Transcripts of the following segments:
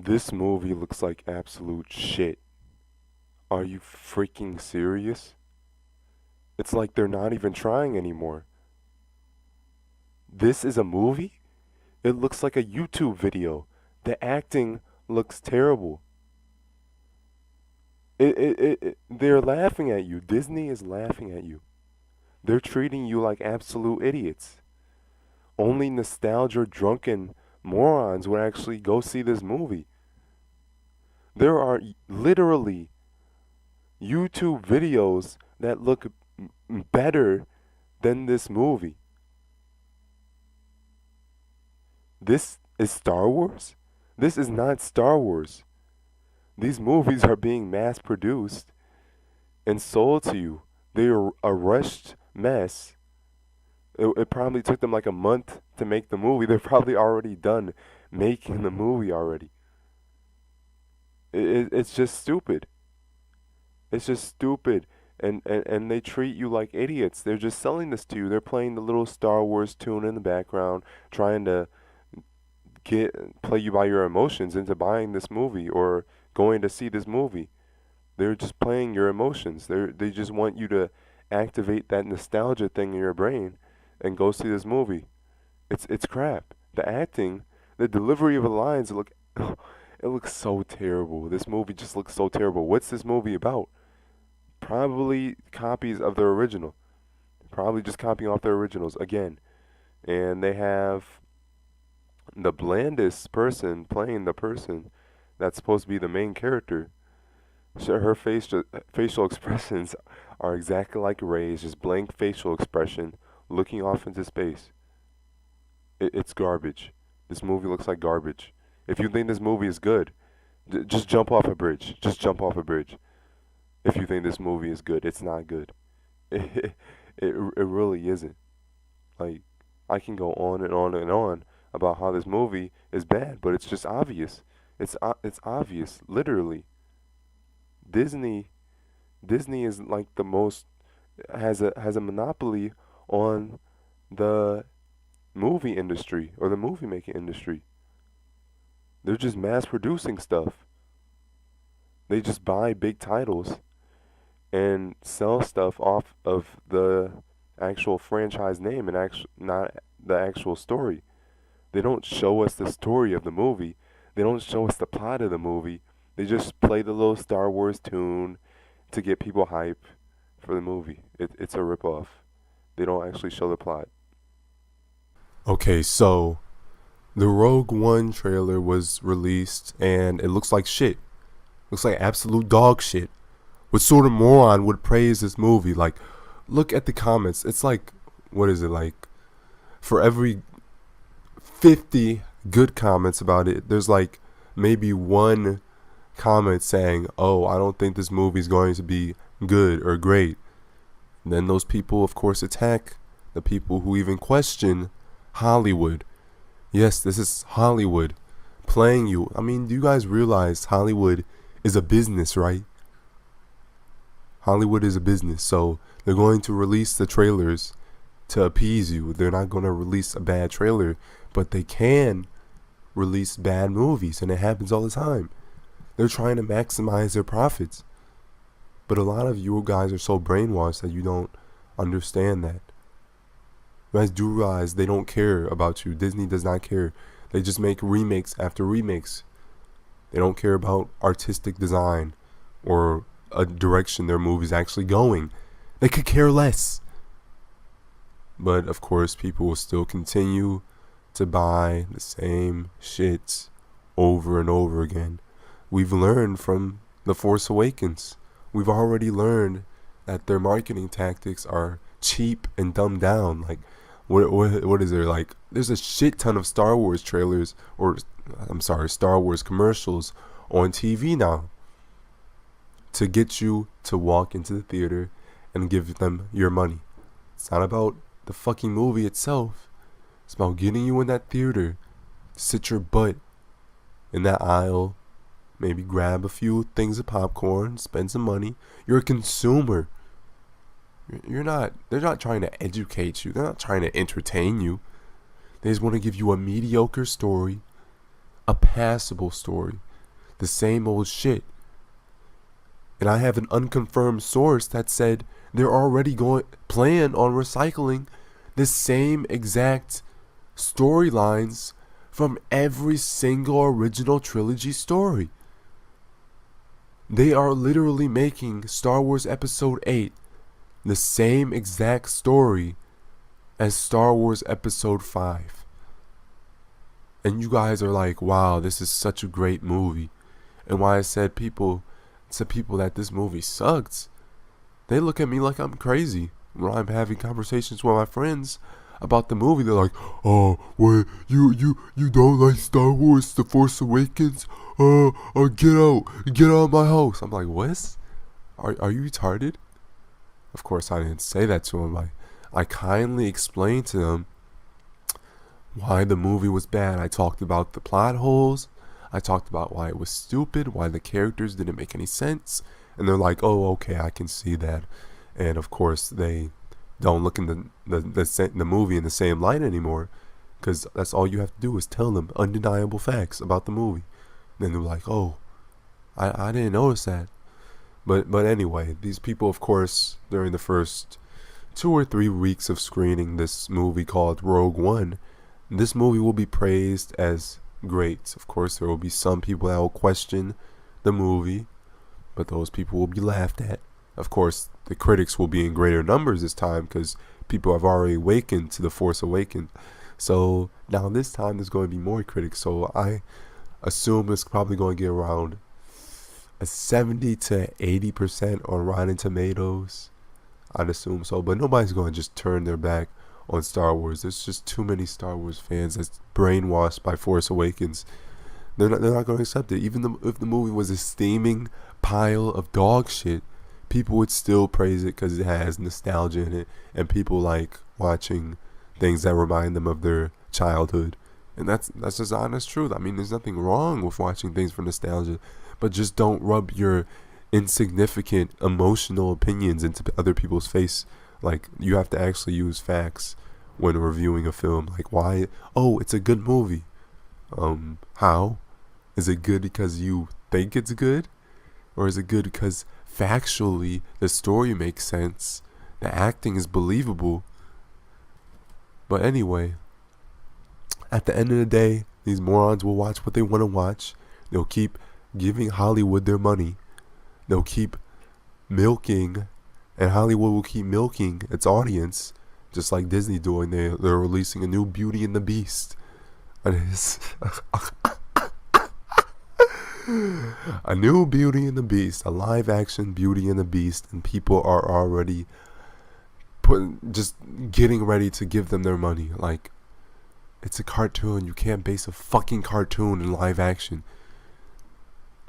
This movie looks like absolute shit. Are you freaking serious? It's like they're not even trying anymore. This is a movie? It looks like a YouTube video. The acting looks terrible. They're laughing at you. Disney is laughing at you. They're treating you like absolute idiots. Only nostalgia drunken morons would actually go see this movie. There are literally YouTube videos that look better than this movie. This is Star Wars? This is not Star Wars. These movies are being mass produced and sold to you. They are a rushed mess. It probably took them like a month to make the movie. They're probably already done making the movie already. It's just stupid. It's just stupid. And they treat you like idiots. They're just selling this to you. They're playing the little Star Wars tune in the background, trying to play you by your emotions into buying this movie or going to see this movie. They're just playing your emotions. They just want you to activate that nostalgia thing in your brain and go see this movie. It's crap. The acting, the delivery of the lines look it looks so terrible. This movie just looks so terrible. What's this movie about? Probably copies of the original. Probably just copying off the originals again. And they have the blandest person playing the person that's supposed to be the main character. Her facial expressions are exactly like Ray's, just blank facial expression, looking off into space. It's garbage. This movie looks like garbage. If you think this movie is good, just jump off a bridge. Just jump off a bridge. If you think this movie is good, it's not good. It really isn't. Like, I can go on and on and on about how this movie is bad, but it's just obvious. It's obvious, literally. Disney Disney is like the most has a monopoly on the movie industry or the movie making industry. They're just mass producing stuff. They just buy big titles and sell stuff off of the actual franchise name and not the actual story. They don't show us the story of the movie. They don't show us the plot of the movie. They just play the little Star Wars tune to get people hype for the movie. It's a ripoff. They don't actually show the plot. Okay, so the Rogue One trailer was released and it looks like shit. Looks like absolute dog shit. What sort of moron would praise this movie? Like, look at the comments. It's like, what is it like? For every 50 good comments about it, there's like maybe one comment saying, oh, I don't think this movie is going to be good or great. And then those people, of course, attack the people who even question Hollywood. Yes, this is Hollywood playing you. I mean, do you guys realize Hollywood is a business, right? Hollywood is a business, so they're going to release the trailers to appease you. They're not going to release a bad trailer, but they can release bad movies, and it happens all the time. They're trying to maximize their profits. But a lot of you guys are so brainwashed that you don't understand that. You guys do realize they don't care about you. Disney does not care. They just make remakes after remakes. They don't care about artistic design or a direction their movie's actually going. They could care less. But of course, people will still continue to buy the same shit over and over again. We've learned from The Force Awakens. We've already learned that their marketing tactics are cheap and dumbed down. Like, what is there? Like, there's a shit ton of Star Wars trailers, or I'm sorry, Star Wars commercials on TV now to get you to walk into the theater and give them your money. It's not about the fucking movie itself. It's about getting you in that theater, sit your butt in that aisle, maybe grab a few things of popcorn, spend some money. You're a consumer. They're not trying to educate you. They're not trying to entertain you. They just want to give you a mediocre story, a passable story. the same old shit. And I have an unconfirmed source that said they're already plan on recycling the same exact storylines from every single original trilogy story. They are literally making Star Wars Episode 8 the same exact story as Star Wars Episode 5. And you guys are like, wow, this is such a great movie. And why I said to people that this movie sucks, they look at me like I'm crazy when I'm having conversations with my friends about the movie. They're like, oh, wait, you don't like Star Wars The Force Awakens? Get out of my house. I'm like, what? Are you retarded? Of course I didn't say that to them. I kindly explained to them why the movie was bad. I talked about the plot holes. I talked about why it was stupid, why the characters didn't make any sense. And they're like, oh, okay, I can see that. And of course, they don't look in the movie in the same light anymore, because that's all you have to do is tell them undeniable facts about the movie. And then they're like, oh, I didn't notice that. But anyway, these people, of course, during the first 2 or 3 weeks of screening this movie called Rogue One, this movie will be praised as great. Of course, there will be some people that will question the movie, but those people will be laughed at. Of course, the critics will be in greater numbers this time because people have already awakened to The Force Awakens. So now this time there's going to be more critics. So I assume it's probably going to get around a 70 to 80% on Rotten Tomatoes. I'd assume so, but nobody's going to just turn their back on Star Wars. There's just too many Star Wars fans that's brainwashed by Force Awakens. They're not going to accept it. Even if the movie was a steaming pile of dog shit, people would still praise it because it has nostalgia in it, and people like watching things that remind them of their childhood. And that's just honest truth. I mean, there's nothing wrong with watching things for nostalgia, but just don't rub your insignificant emotional opinions into other people's face. Like, you have to actually use facts when reviewing a film. Like, why? Oh, it's a good movie. How? Is it good because you think it's good? Or is it good because factually the story makes sense, the acting is believable? But anyway, at the end of the day, these morons will watch what they want to watch. They'll keep giving Hollywood their money. They'll keep milking, and Hollywood will keep milking its audience, just like Disney doing. They're releasing a new Beauty and the Beast. And it's a new Beauty and the Beast, a live action Beauty and the Beast, and people are already just getting ready to give them their money. Like, it's a cartoon. You can't base a fucking cartoon in live action.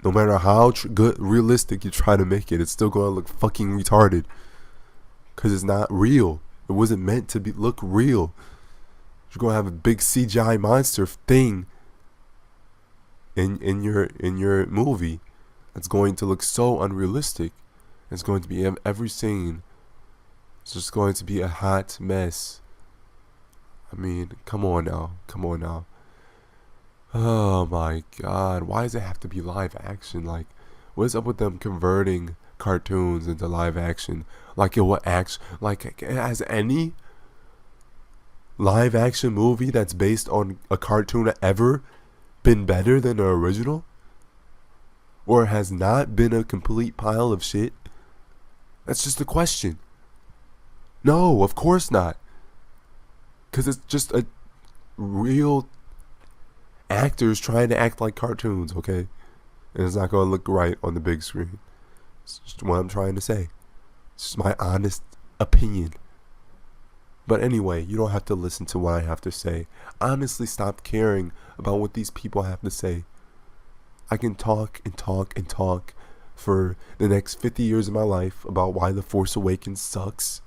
No matter how good, realistic you try to make it, it's still going to look fucking retarded. Because it's not real. It wasn't meant to look real. You're going to have a big CGI monster thing in your movie that's going to look so unrealistic. It's going to be every scene. It's just going to be a hot mess. I mean, come on now. Oh my god, why does it have to be live action? Like, what's up with them converting cartoons into live action? Like, it will has any live action movie that's based on a cartoon ever been better than the original? Or has not been a complete pile of shit? That's just a question. No, of course not. Because it's just a real actors trying to act like cartoons, okay? And it's not going to look right on the big screen. It's just what I'm trying to say. It's just my honest opinion. But anyway, you don't have to listen to what I have to say. Honestly, stop caring about what these people have to say. I can talk and talk and talk for the next 50 years of my life about why The Force Awakens sucks.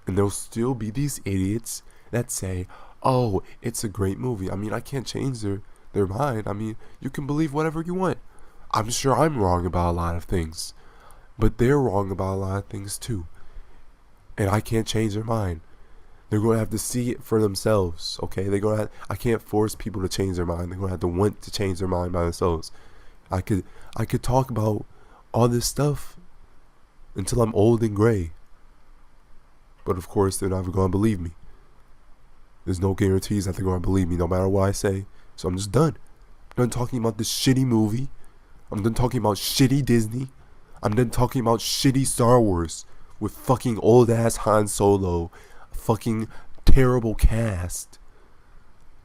And there'll still be these idiots that say, oh, it's a great movie. I mean, I can't change their mind. I mean, you can believe whatever you want. I'm sure I'm wrong about a lot of things, but they're wrong about a lot of things too. And I can't change their mind. They're going to have to see it for themselves, okay? I can't force people to change their mind. They're going to have to want to change their mind by themselves. I could talk about all this stuff until I'm old and gray. But of course, they're never going to believe me. There's no guarantees that they're going to believe me no matter what I say. So I'm just done. I'm done talking about this shitty movie. I'm done talking about shitty Disney. I'm done talking about shitty Star Wars with fucking old ass Han Solo, a fucking terrible cast,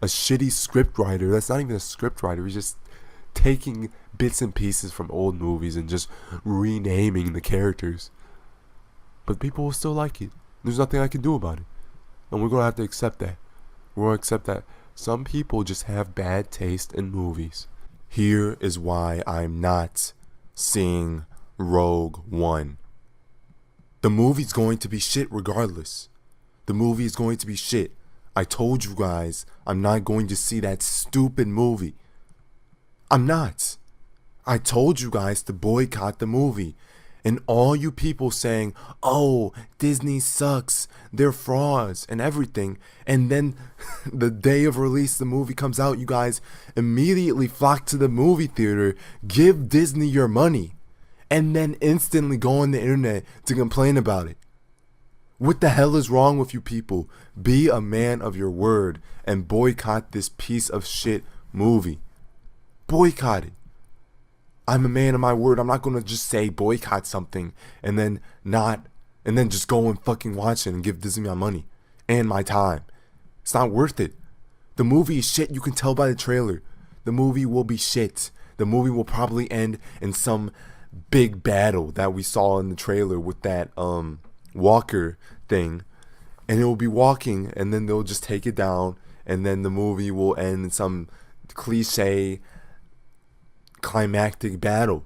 a shitty script writer. That's not even a script writer. He's just taking bits and pieces from old movies and just renaming the characters. But people will still like it. There's nothing I can do about it. And we're going to have to accept that. We're going to accept that some people just have bad taste in movies. Here is why I'm not seeing Rogue One. The movie's going to be shit regardless. The movie is going to be shit. I told you guys I'm not going to see that stupid movie. I'm not. I told you guys to boycott the movie. And all you people saying, oh, Disney sucks, they're frauds and everything. And then the day of release, the movie comes out, you guys immediately flock to the movie theater, give Disney your money, and then instantly go on the internet to complain about it. What the hell is wrong with you people? Be a man of your word and boycott this piece of shit movie. Boycott it. I'm a man of my word. I'm not going to just say boycott something and then just go and fucking watch it and give Disney my money and my time. It's not worth it. The movie is shit. You can tell by the trailer. The movie will be shit. The movie will probably end in some big battle that we saw in the trailer with that walker thing. And it will be walking and then they'll just take it down and then the movie will end in some cliche climactic battle,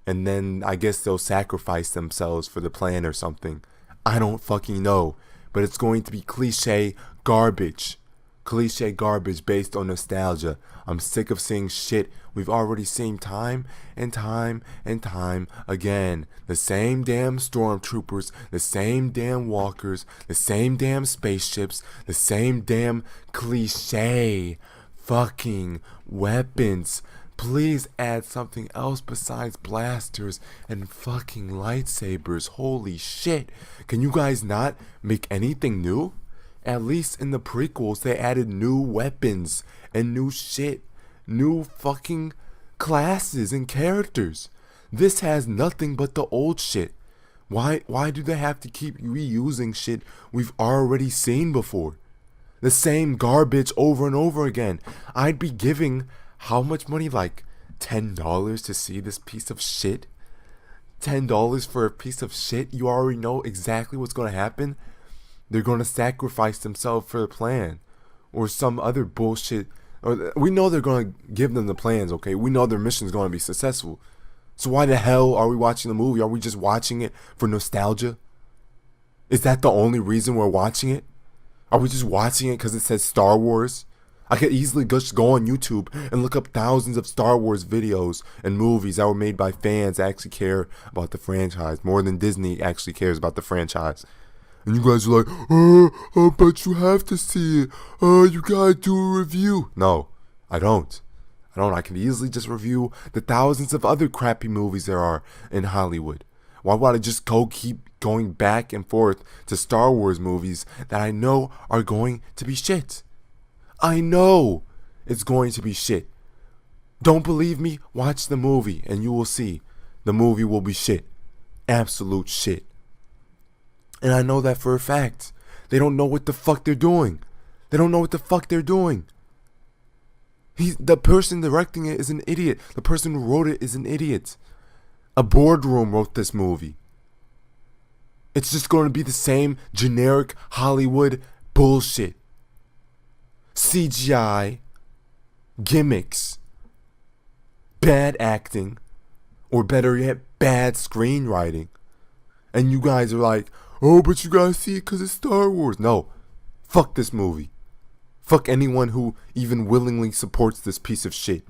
and then I guess they'll sacrifice themselves for the plan or something. I don't fucking know, but it's going to be cliche garbage based on nostalgia. I'm sick of seeing shit we've already seen time and time and time again. The same damn stormtroopers, the same damn walkers, the same damn spaceships, the same damn cliche fucking weapons. Please add something else besides blasters and fucking lightsabers. Holy shit. Can you guys not make anything new? At least in the prequels, they added new weapons and new shit. New fucking classes and characters. This has nothing but the old shit. Why do they have to keep reusing shit we've already seen before? The same garbage over and over again. I'd be giving how much money? Like $10 to see this piece of shit? $10 for a piece of shit? You already know exactly what's going to happen. They're going to sacrifice themselves for the plan. Or some other bullshit. Or we know they're going to give them the plans, okay? We know their mission is going to be successful. So why the hell are we watching the movie? Are we just watching it for nostalgia? Is that the only reason we're watching it? Are we just watching it because it says Star Wars? I could easily just go on YouTube and look up thousands of Star Wars videos and movies that were made by fans that actually care about the franchise more than Disney actually cares about the franchise. And you guys are like, but you have to see it. You gotta do a review. No, I don't. I can easily just review the thousands of other crappy movies there are in Hollywood. Why would I just keep going back and forth to Star Wars movies that I know are going to be shit? I know it's going to be shit. Don't believe me? Watch the movie and you will see. The movie will be shit. Absolute shit. And I know that for a fact. They don't know what the fuck they're doing. The person directing it is an idiot. The person who wrote it is an idiot. A boardroom wrote this movie. It's just going to be the same generic Hollywood bullshit. CGI, gimmicks, bad acting, or better yet, bad screenwriting. And you guys are like, oh, but you gotta see it because it's Star Wars. No, fuck this movie. Fuck anyone who even willingly supports this piece of shit.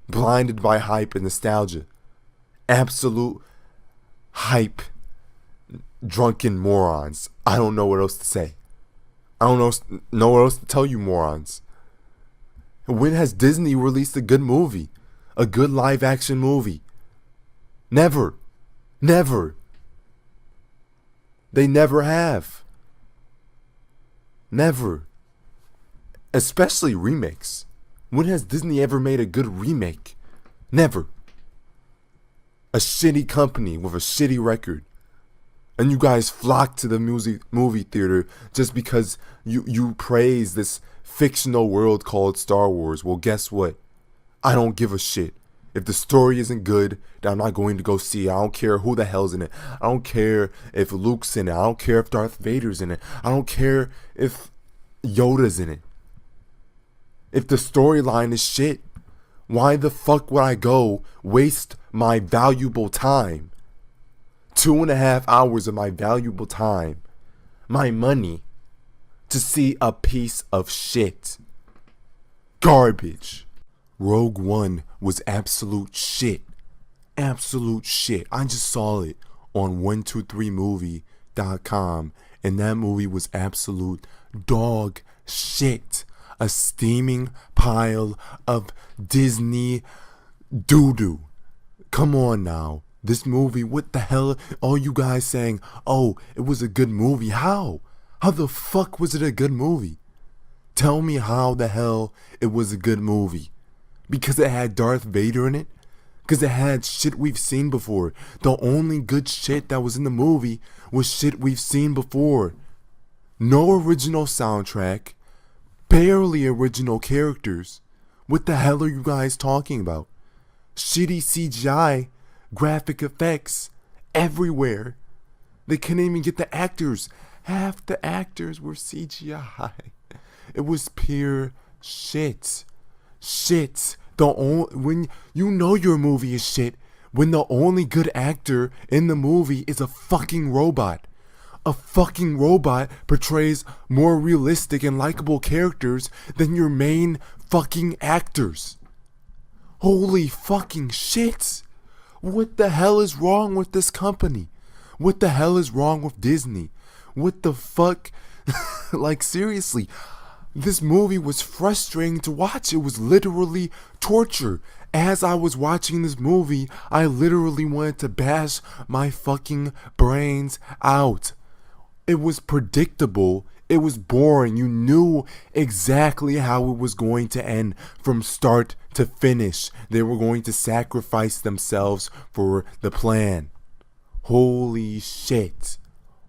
Blinded by hype and nostalgia. Absolute hype. Drunken morons. I don't know what else to say. I don't know what else to tell you morons. When has Disney released a good movie? a good live action movie. Never. Never. They never have. Never. Especially remakes. When has Disney ever made a good remake? Never. A shitty company with a shitty record. And you guys flock to the movie theater just because you praise this fictional world called Star Wars. Well, guess what? I don't give a shit. If the story isn't good, then I'm not going to go see it. I don't care who the hell's in it. I don't care if Luke's in it. I don't care if Darth Vader's in it. I don't care if Yoda's in it. If the storyline is shit, why the fuck would I go waste my valuable time? 2.5 hours of my valuable time, my money, to see a piece of shit. Garbage. Rogue One was absolute shit. Absolute shit. I just saw it on 123movie.com, and that movie was absolute dog shit. A steaming pile of Disney doo-doo. Come on now. This movie, what the hell? All you guys saying, oh, it was a good movie. How? How the fuck was it a good movie? Tell me how the hell it was a good movie. Because it had Darth Vader in it? Because it had shit we've seen before. The only good shit that was in the movie was shit we've seen before. No original soundtrack. Barely original characters. What the hell are you guys talking about? Shitty CGI, graphic effects, everywhere. They couldn't even get the actors. Half the actors were CGI. It was pure shit. Shit. When you know your movie is shit, when the only good actor in the movie is a fucking robot. A fucking robot portrays more realistic and likable characters than your main fucking actors. Holy fucking shit. What the hell is wrong with this company? What the hell is wrong with Disney? What the fuck? Like, seriously, this movie was frustrating to watch. It was literally torture. As I was watching this movie, I literally wanted to bash my fucking brains out. It was predictable. It was boring. You knew exactly how it was going to end from start to finish. They were going to sacrifice themselves for the plan. Holy shit.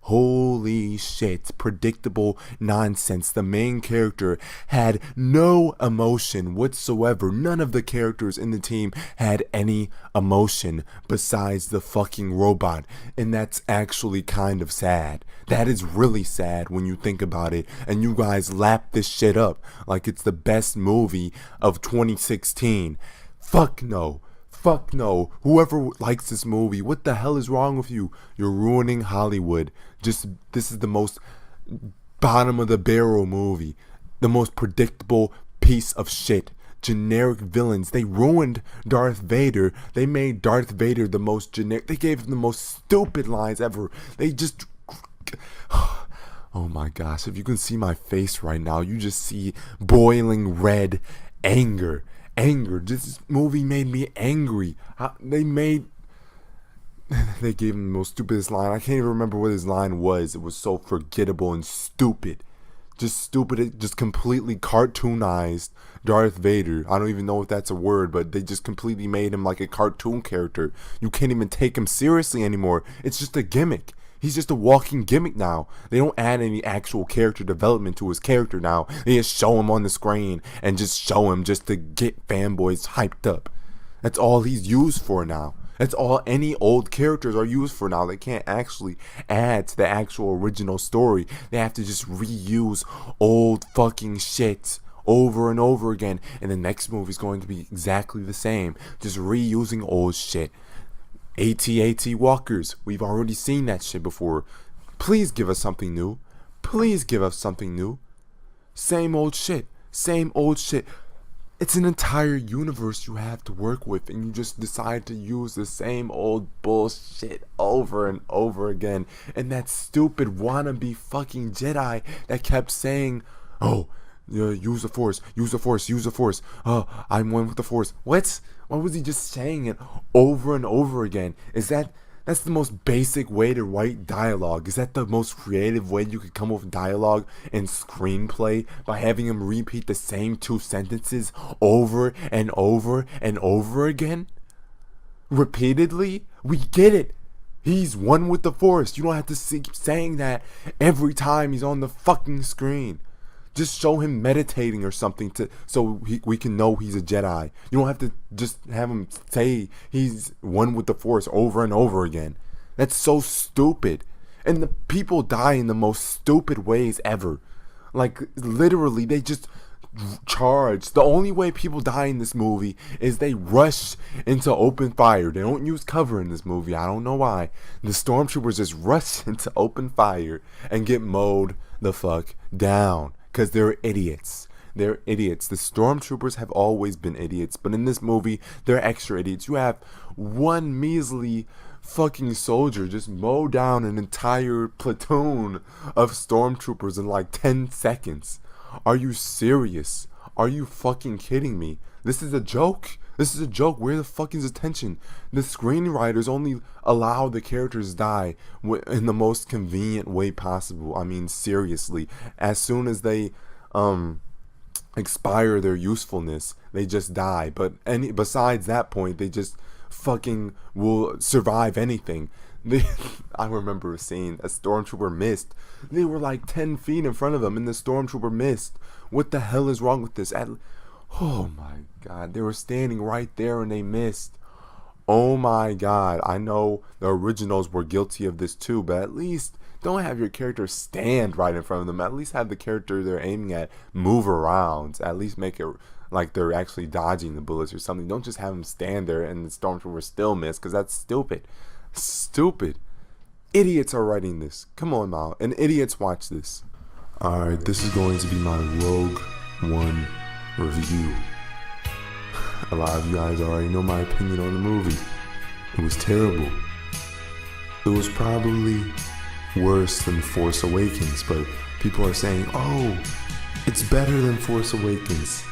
Holy shit. Predictable nonsense. The main character had no emotion whatsoever. None of the characters in the team had any emotion besides the fucking robot. And that's actually kind of sad. That is really sad when you think about it. And you guys lap this shit up like it's the best movie of 2016. Fuck no. Fuck no. Whoever likes this movie, what the hell is wrong with you? You're ruining Hollywood. This is the most bottom of the barrel movie. The most predictable piece of shit. Generic villains. They ruined Darth Vader. They made Darth Vader the most generic. They gave him the most stupid lines ever. They just... Oh my gosh. If you can see my face right now, you just see boiling red anger. This movie made me angry. They gave him the most stupidest line. I can't even remember what his line was. It was so forgettable and stupid. Just stupid. It just completely cartoonized Darth Vader. I don't even know if that's a word, but they just completely made him like a cartoon character. You can't even take him seriously anymore. It's just a gimmick. He's just a walking gimmick now. They don't add any actual character development to his character now. They just show him on the screen and just show him just to get fanboys hyped up. That's all he's used for now. That's all any old characters are used for now. They can't actually add to the actual original story. They have to just reuse old fucking shit over and over again. And the next movie is going to be exactly the same. Just reusing old shit. AT-AT walkers. We've already seen that shit before. Please give us something new. Please give us something new. Same old shit. Same old shit. It's an entire universe you have to work with, and you just decide to use the same old bullshit over and over again. And that stupid wannabe fucking Jedi that kept saying, oh, use the force, use the force, use the force. I'm one with the force. What? Why was he just saying it over and over again? That's the most basic way to write dialogue? Is that the most creative way you could come up with dialogue and screenplay, by having him repeat the same two sentences over and over and over again? Repeatedly? We get it. He's one with the force. You don't have to keep saying that every time he's on the fucking screen. Just show him meditating or something we can know he's a Jedi. You don't have to just have him say he's one with the force over and over again. That's so stupid. And the people die in the most stupid ways ever. Like, literally, they just charge. The only way people die in this movie is they rush into open fire. They don't use cover in this movie. I don't know why. The stormtroopers just rush into open fire and get mowed the fuck down. Because they're idiots. They're idiots. The stormtroopers have always been idiots. But in this movie, they're extra idiots. You have one measly fucking soldier just mow down an entire platoon of stormtroopers in like 10 seconds. Are you serious? Are you fucking kidding me? This is a joke? This is a joke. Where the fuck is attention? The screenwriters only allow the characters die in the most convenient way possible. I mean, seriously. As soon as they expire their usefulness, they just die. But besides that point, they just fucking will survive anything. I remember seeing a stormtrooper missed. They were like 10 feet in front of them, and the stormtrooper missed. What the hell is wrong with this? Oh my god, they were standing right there and they missed. Oh my god, I know the originals were guilty of this too, but at least don't have your character stand right in front of them. At least have the character they're aiming at move around. At least make it like they're actually dodging the bullets or something. Don't just have them stand there and the stormtrooper still miss, because that's stupid. Stupid. Idiots are writing this. Come on now. And idiots watch this. Alright, this is going to be my Rogue One review. A lot of you guys already know my opinion on the movie. It was terrible. It was probably worse than Force Awakens, but people are saying, oh, it's better than Force Awakens.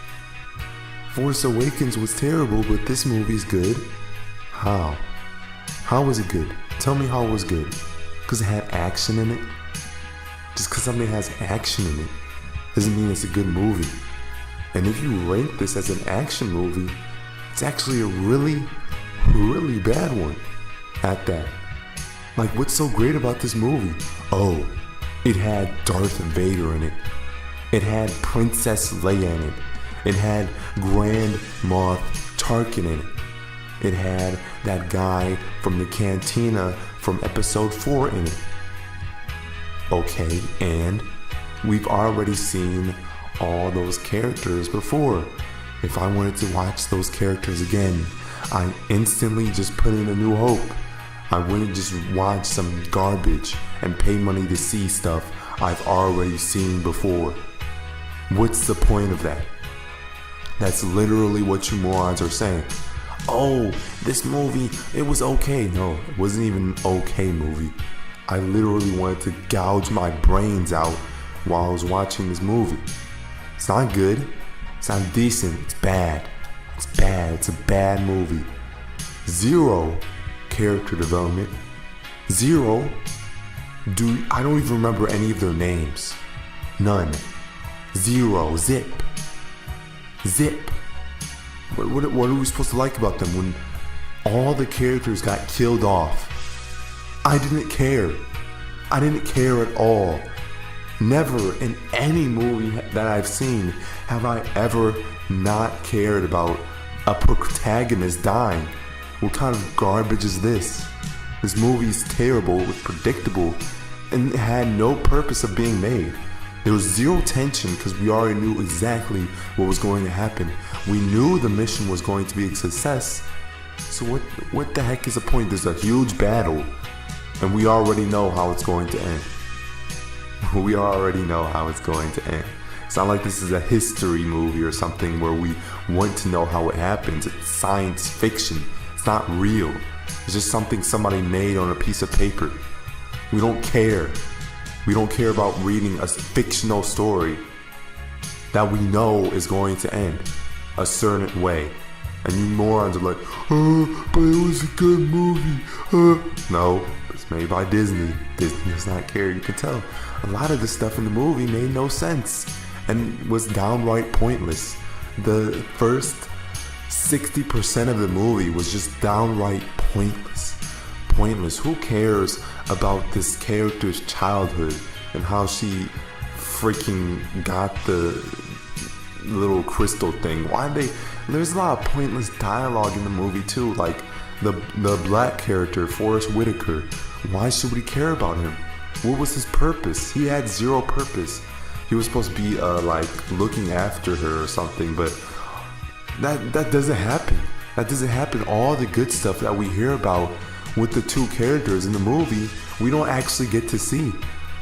Force Awakens was terrible, but this movie's good. How? How was it good? Tell me how it was good. Because it had action in it? Just because something has action in it doesn't mean it's a good movie. And if you rank this as an action movie, it's actually a really, really bad one at that. Like, what's so great about this movie? Oh, it had Darth Vader in it. It had Princess Leia in it. It had Grand Moff Tarkin in it. It had that guy from the cantina from episode 4 in it. Okay, and we've already seen all those characters before. If I wanted to watch those characters again, I instantly just put in A New Hope. I wouldn't just watch some garbage and pay money to see stuff I've already seen before. What's the point of that? That's literally what you morons are saying. Oh, this movie, it was okay. No, it wasn't even an okay movie. I literally wanted to gouge my brains out while I was watching this movie. It's not good. It's not decent. It's bad. It's bad. It's a bad movie. Zero character development. Zero. I don't even remember any of their names. None. Zero. Zip. What are we supposed to like about them when all the characters got killed off? I didn't care. I didn't care at all. Never in any movie that I've seen have I ever not cared about a protagonist dying. What kind of garbage is this? This movie's terrible, it was predictable, and it had no purpose of being made. There was zero tension because we already knew exactly what was going to happen. We knew the mission was going to be a success. So what the heck is the point? There's a huge battle, and we already know how it's going to end. We already know how it's going to end. It's not like this is a history movie or something where we want to know how it happens. It's science fiction. It's not real. It's just something somebody made on a piece of paper. We don't care. We don't care about reading a fictional story. that we know is going to end a certain way. And you morons are like, oh, but it was a good movie. No, it's made by Disney. Disney does not care. You can tell a lot of the stuff in the movie made no sense and was downright pointless. The first 60% of the movie was just downright pointless. Pointless. Who cares about this character's childhood and how she freaking got the little crystal thing? There's a lot of pointless dialogue in the movie too, like the black character, Forrest Whitaker. Why should we care about him? What was his purpose? He had zero purpose. He was supposed to be like looking after her or something, but that doesn't happen. That doesn't happen. All the good stuff that we hear about with the two characters in the movie, we don't actually get to see.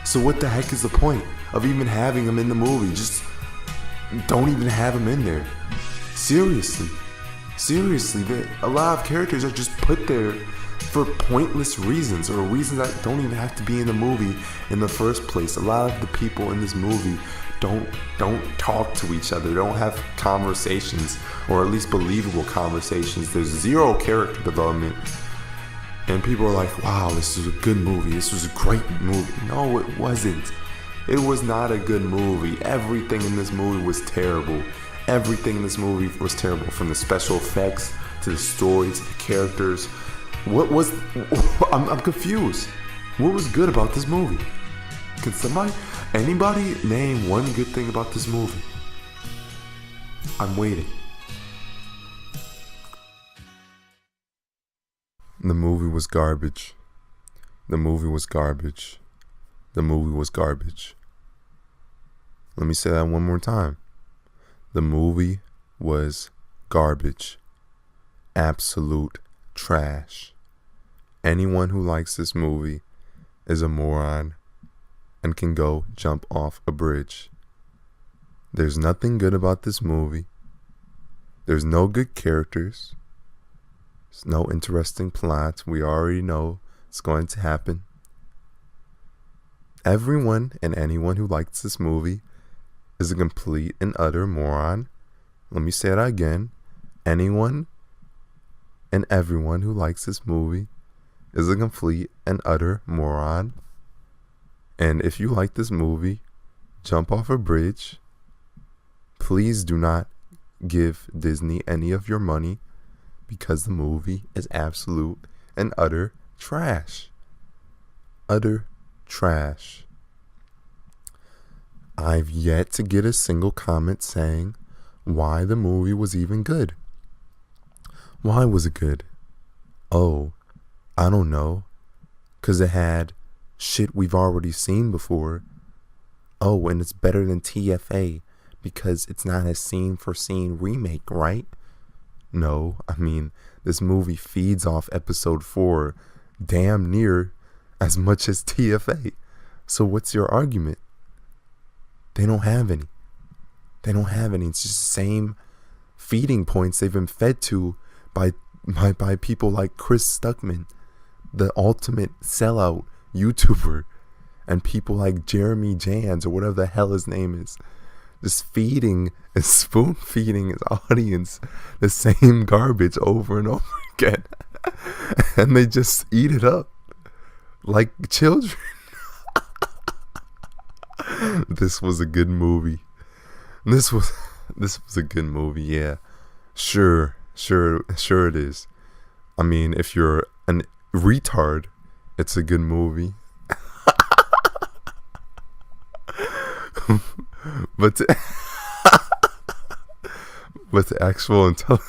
So what the heck is the point of even having them in the movie? Just don't even have them in there. Seriously, a lot of characters are just put there for pointless reasons, or reasons that don't even have to be in the movie in the first place. A lot of the people in this movie don't talk to each other, don't have conversations, or at least believable conversations. There's zero character development, and people are like, wow, this is a good movie, this was a great movie. No, it wasn't. It was not a good movie. Everything in this movie was terrible. Everything in this movie was terrible, from the special effects to the story to the characters. What was... I'm confused. What was good about this movie? Can anybody name one good thing about this movie? I'm waiting. The movie was garbage. The movie was garbage. The movie was garbage. Let me say that one more time. The movie was garbage. Absolute trash. Anyone who likes this movie is a moron and can go jump off a bridge. There's nothing good about this movie. There's no good characters. There's no interesting plot. We already know it's going to happen. Everyone and anyone who likes this movie is a complete and utter moron. Let me say that again. Anyone and everyone who likes this movie is a complete and utter moron. And if you like this movie, jump off a bridge. Please do not give Disney any of your money, because the movie is absolute and utter trash. Utter trash. I've yet to get a single comment saying why the movie was even good. Why was it good? Oh, I don't know. 'Cause it had shit we've already seen before. Oh, and it's better than TFA because it's not a scene for scene remake, right? No, I mean, this movie feeds off episode 4 damn near as much as TFA. So what's your argument? They don't have any. They don't have any. It's just the same feeding points they've been fed to by people like Chris Stuckman, the ultimate sellout YouTuber, and people like Jeremy Jans, or whatever the hell his name is. Just spoon feeding his audience the same garbage over and over again. And they just eat it up like children. This was a good movie. This was a good movie, yeah. Sure it is. I mean, if you're an retard, it's a good movie. but to actual intelligence,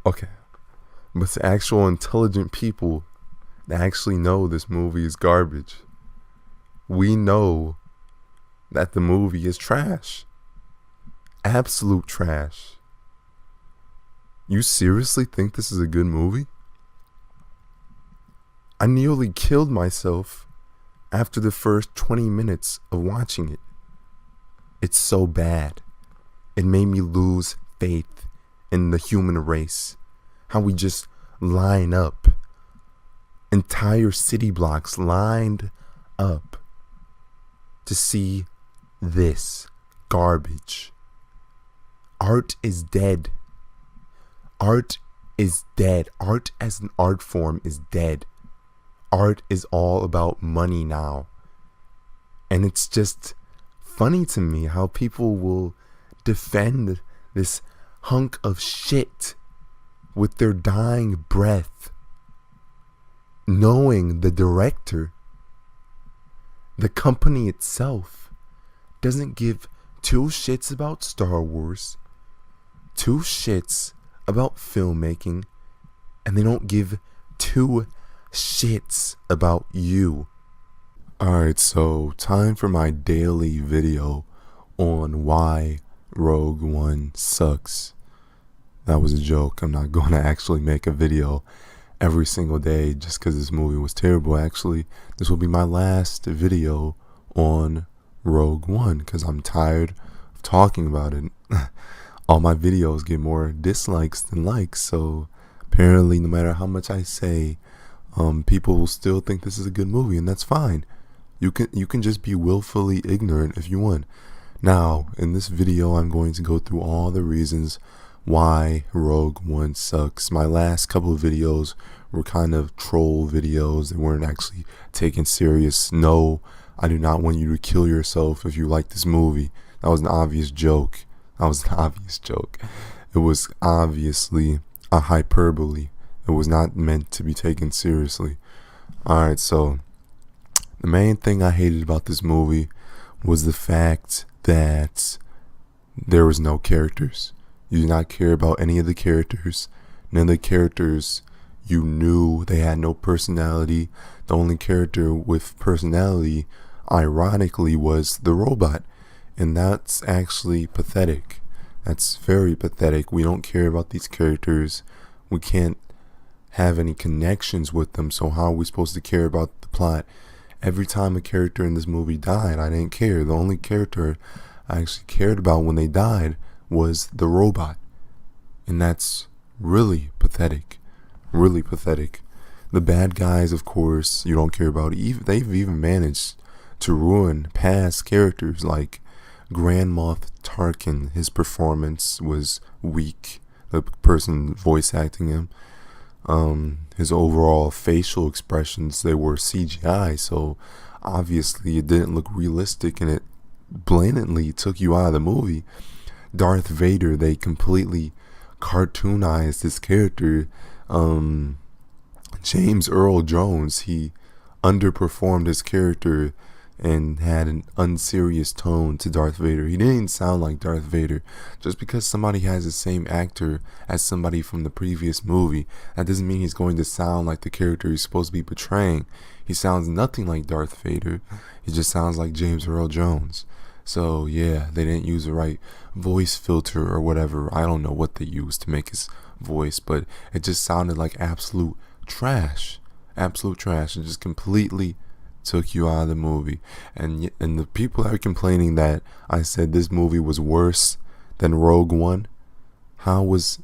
okay, but to actual intelligent people that actually know this movie is garbage, we know that the movie is trash. Absolute trash. You seriously think this is a good movie? I nearly killed myself after the first 20 minutes of watching it. It's so bad. It made me lose faith in the human race. How we just line up. Entire city blocks lined up to see this garbage. Art is dead. Art is dead. Art as an art form is dead. Art is all about money now. And it's just funny to me how people will defend this hunk of shit with their dying breath, knowing the director, the company itself, doesn't give two shits about Star Wars, two shits about filmmaking, and they don't give two shits about you. Alright, so time for my daily video on why Rogue One sucks. That was a joke. I'm not going to actually make a video every single day just because this movie was terrible. Actually, this will be my last video on Rogue One because I'm tired of talking about it. All my videos get more dislikes than likes, so apparently no matter how much I say, people will still think this is a good movie, and that's fine. You can just be willfully ignorant if you want. Now, in this video, I'm going to go through all the reasons why Rogue One sucks. My last couple of videos were kind of troll videos. They weren't actually taken serious. No, I do not want you to kill yourself if you like this movie. That was an obvious joke. It was obviously a hyperbole. It was not meant to be taken seriously. Alright, so the main thing I hated about this movie was the fact that there was no characters. You did not care about any of the characters. None of the characters you knew. They had no personality. The only character with personality, ironically, was the robot. And that's actually pathetic. That's very pathetic. We don't care about these characters. We can't have any connections with them. So how are we supposed to care about the plot? Every time a character in this movie died, I didn't care. The only character I actually cared about when they died was the robot. And that's really pathetic. Really pathetic. The bad guys, of course, you don't care about. They've even managed to ruin past characters like Grand Moff Tarkin. His performance was weak. The person voice acting him. His overall facial expressions, they were CGI, so obviously it didn't look realistic, and it blatantly took you out of the movie. Darth Vader, they completely cartoonized his character. James Earl Jones, he underperformed his character and had an unserious tone to Darth Vader. He didn't sound like Darth Vader. Just because somebody has the same actor as somebody from the previous movie, that doesn't mean he's going to sound like the character he's supposed to be portraying. He sounds nothing like Darth Vader. He just sounds like James Earl Jones. So yeah, they didn't use the right voice filter or whatever. I don't know what they used to make his voice, but it just sounded like absolute trash. Absolute trash. It just completely took you out of the movie. And the people that are complaining that I said this movie was worse than Rogue One, how was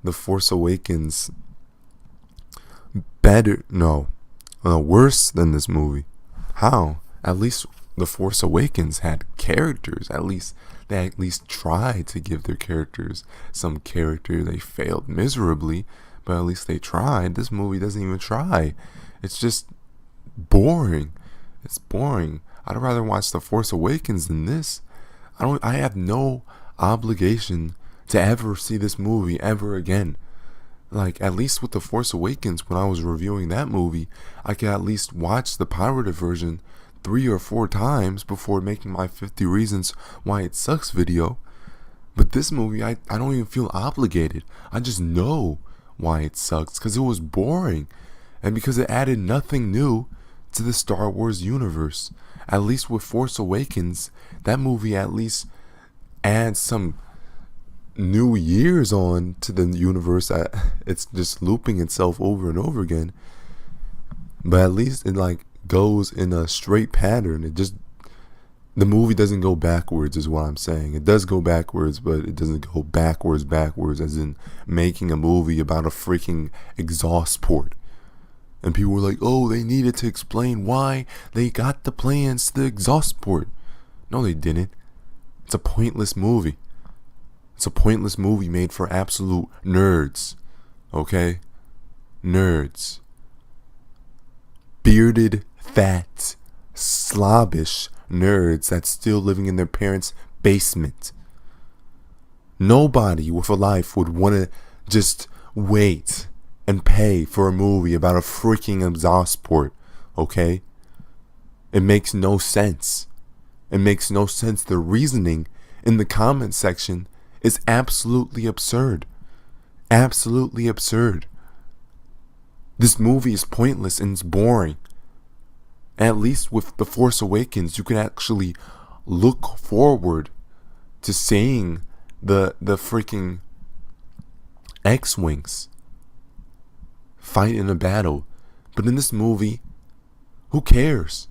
The Force Awakens better? No, worse than this movie. How? At least The Force Awakens had characters. They at least tried to give their characters some character. They failed miserably, but at least they tried. This movie doesn't even try. It's just boring. It's boring. I'd rather watch The Force Awakens than this. I have no obligation to ever see this movie ever again. Like, at least with The Force Awakens, when I was reviewing that movie, I could at least watch the pirated version 3 or 4 times before making my 50 reasons why it sucks video. But this movie, I don't even feel obligated. I just know why it sucks, because it was boring, and because it added nothing new to the Star Wars universe. At least with Force Awakens, that movie at least adds some new years on to the universe. It's just looping itself over and over again, but at least it like goes in a straight pattern. The movie doesn't go backwards is what I'm saying. It does go backwards, but it doesn't go backwards as in making a movie about a freaking exhaust port. And people were like, oh, they needed to explain why they got the plans to the exhaust port. No, they didn't. It's a pointless movie. It's a pointless movie made for absolute nerds. Okay? Nerds. Bearded, fat, slobbish nerds that's still living in their parents' basement. Nobody with a life would want to just wait and pay for a movie about a freaking exhaust port, okay? It makes no sense. It makes no sense. The reasoning in the comment section is absolutely absurd. Absolutely absurd. This movie is pointless and it's boring. At least with The Force Awakens, you can actually look forward to seeing the freaking X-Wings fight in a battle. But in this movie, who cares?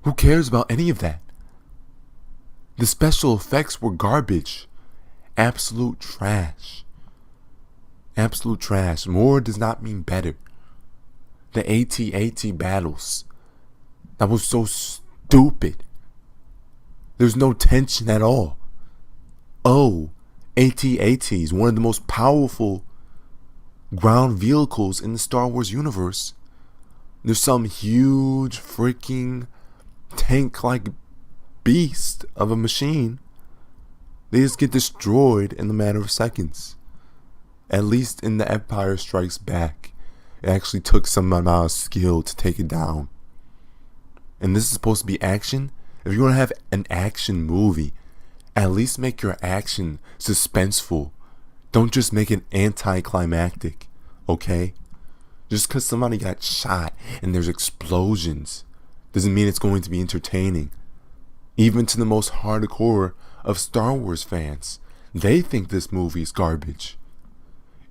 Who cares about any of that? The special effects were garbage. Absolute trash. Absolute trash. More does not mean better. The AT-AT battles, that was so stupid. There's no tension at all. Oh, AT-ATs, one of the most powerful ground vehicles in the Star Wars universe. There's some huge freaking tank-like beast of a machine. They just get destroyed in the matter of seconds. At least in The Empire Strikes Back, it actually took some amount of skill to take it down. And this is supposed to be action? If you want to have an action movie, at least make your action suspenseful. Don't just make it anticlimactic, okay? Just because somebody got shot and there's explosions doesn't mean it's going to be entertaining. Even to the most hardcore of Star Wars fans, they think this movie is garbage.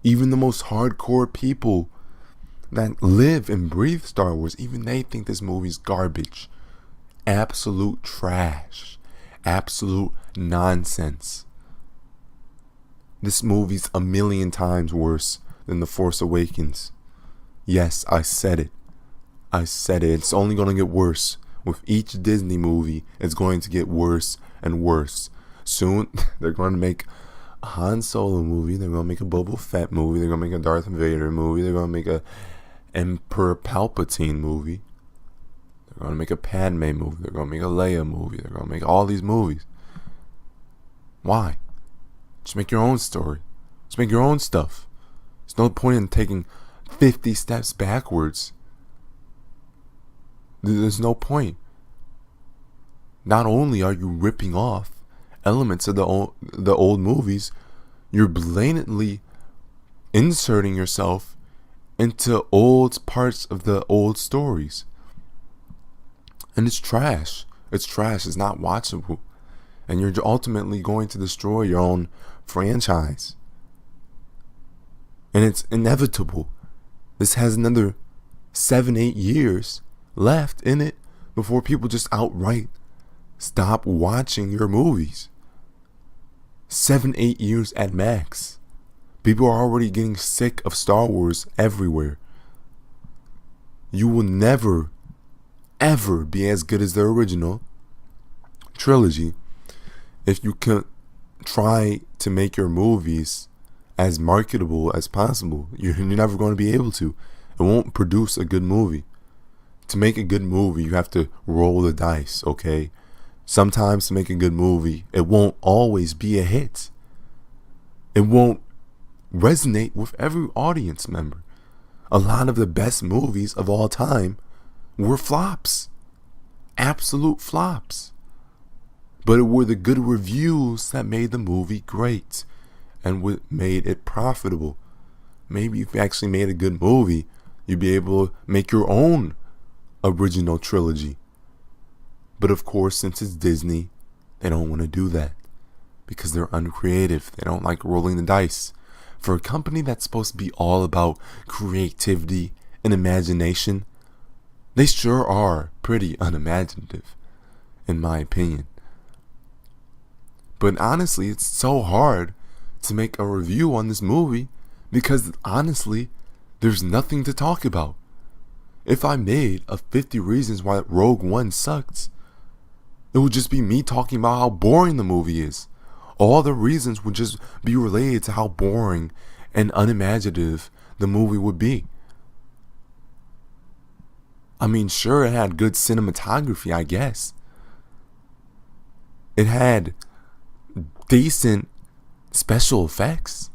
Even the most hardcore people that live and breathe Star Wars, even they think this movie's garbage. Absolute trash. Absolute nonsense. This movie's a million times worse than The Force Awakens. Yes, I said it. I said it. It's only going to get worse. With each Disney movie, it's going to get worse and worse. Soon, they're going to make a Han Solo movie. They're going to make a Boba Fett movie. They're going to make a Darth Vader movie. They're going to make a Emperor Palpatine movie. They're going to make a Padme movie. They're going to make a Leia movie. They're going to make all these movies. Why? Just make your own story. Just make your own stuff. There's no point in taking 50 steps backwards. There's no point. Not only are you ripping off elements of the old movies, you're blatantly inserting yourself into old parts of the old stories. And it's trash. It's trash. It's not watchable. And you're ultimately going to destroy your own franchise. And it's inevitable. This has another 7-8 years left in it before people just outright stop watching your movies. 7-8 years at max. People are already getting sick of Star Wars everywhere. You will never, ever be as good as the original trilogy if you can try to make your movies as marketable as possible. You're never going to be able to. It won't produce a good movie. To make a good movie, you have to roll the dice, okay? Sometimes to make a good movie, it won't always be a hit. It won't resonate with every audience member. A lot of the best movies of all time were flops. Absolute flops. But it were the good reviews that made the movie great and what made it profitable. Maybe if you actually made a good movie, you'd be able to make your own original trilogy. But of course, since it's Disney, they don't want to do that because they're uncreative. They don't like rolling the dice. For a company that's supposed to be all about creativity and imagination, they sure are pretty unimaginative, in my opinion. But honestly, it's so hard to make a review on this movie because honestly, there's nothing to talk about. If I made a 50 reasons why Rogue One sucked, it would just be me talking about how boring the movie is. All the reasons would just be related to how boring and unimaginative the movie would be. I mean, sure, it had good cinematography, I guess. It had decent special effects,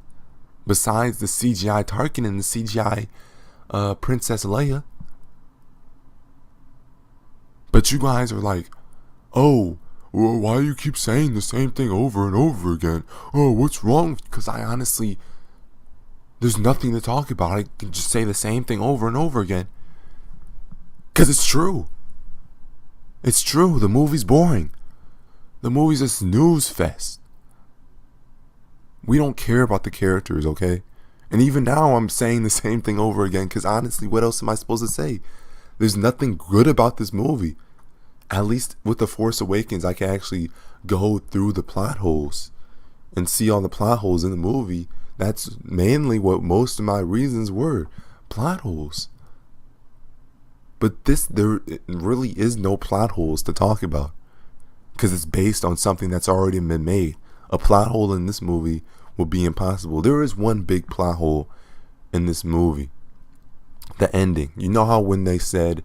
besides the CGI Tarkin and the CGI Princess Leia. But you guys are like, oh, well, why do you keep saying the same thing over and over again? Oh, what's wrong? Because I honestly, there's nothing to talk about. I can just say the same thing over and over again. Because it's true. It's true. The movie's boring. The movie's a snooze fest. We don't care about the characters, okay? And even now, I'm saying the same thing over again because honestly, what else am I supposed to say? There's nothing good about this movie. At least with The Force Awakens, I can actually go through the plot holes and see all the plot holes in the movie. That's mainly what most of my reasons were. Plot holes. But there really is no plot holes to talk about because it's based on something that's already been made. A plot hole in this movie would be impossible. There is one big plot hole in this movie. The ending. You know how when they said,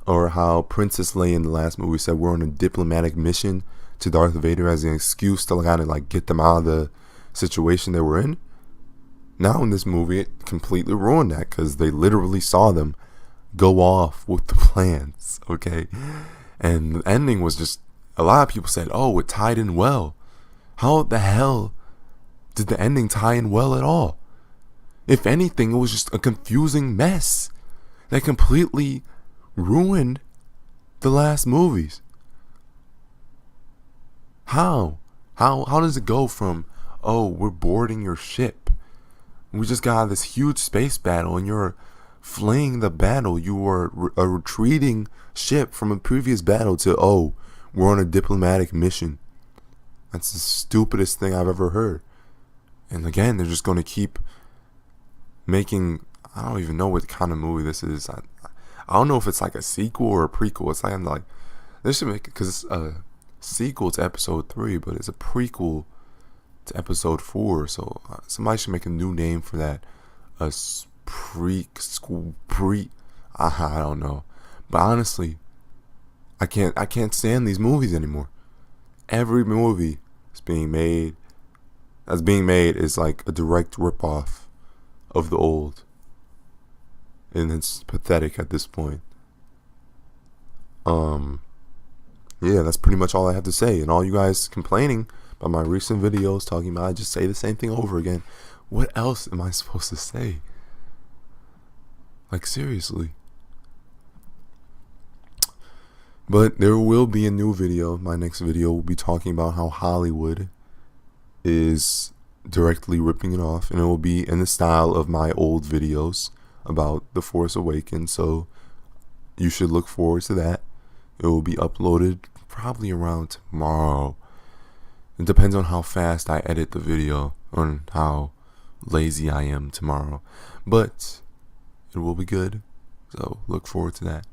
or how Princess Leia in the last movie said we're on a diplomatic mission to Darth Vader as an excuse to kind of like get them out of the situation they were in? Now in this movie, it completely ruined that because they literally saw them go off with the plans, okay? And the ending was just, a lot of people said, oh, it tied in well. How the hell did the ending tie in well at all? If anything, it was just a confusing mess that completely ruined the last movies. How does it go from, oh, we're boarding your ship, we just got this huge space battle and you're fleeing the battle, you were a retreating ship from a previous battle, to, oh, we're on a diplomatic mission? That's the stupidest thing I've ever heard. And again, they're just going to keep making, I don't even know what kind of movie this is. I don't know if it's like a sequel or a prequel. It's like they should make it, because it's a sequel to episode 3, but it's a prequel to episode 4. So somebody should make a new name for that. A I don't know. But honestly, I can't stand these movies anymore. Every movie that's being made is like a direct ripoff of the old. And it's pathetic at this point. Yeah, that's pretty much all I have to say. And all you guys complaining about my recent videos talking about I just say the same thing over again. What else am I supposed to say? Like, seriously. But there will be a new video. My next video will be talking about how Hollywood is directly ripping it off, and it will be in the style of my old videos about The Force Awakens. So you should look forward to that. It will be uploaded probably around tomorrow. It depends on how fast I edit the video, on how lazy I am tomorrow. But it will be good. So look forward to that.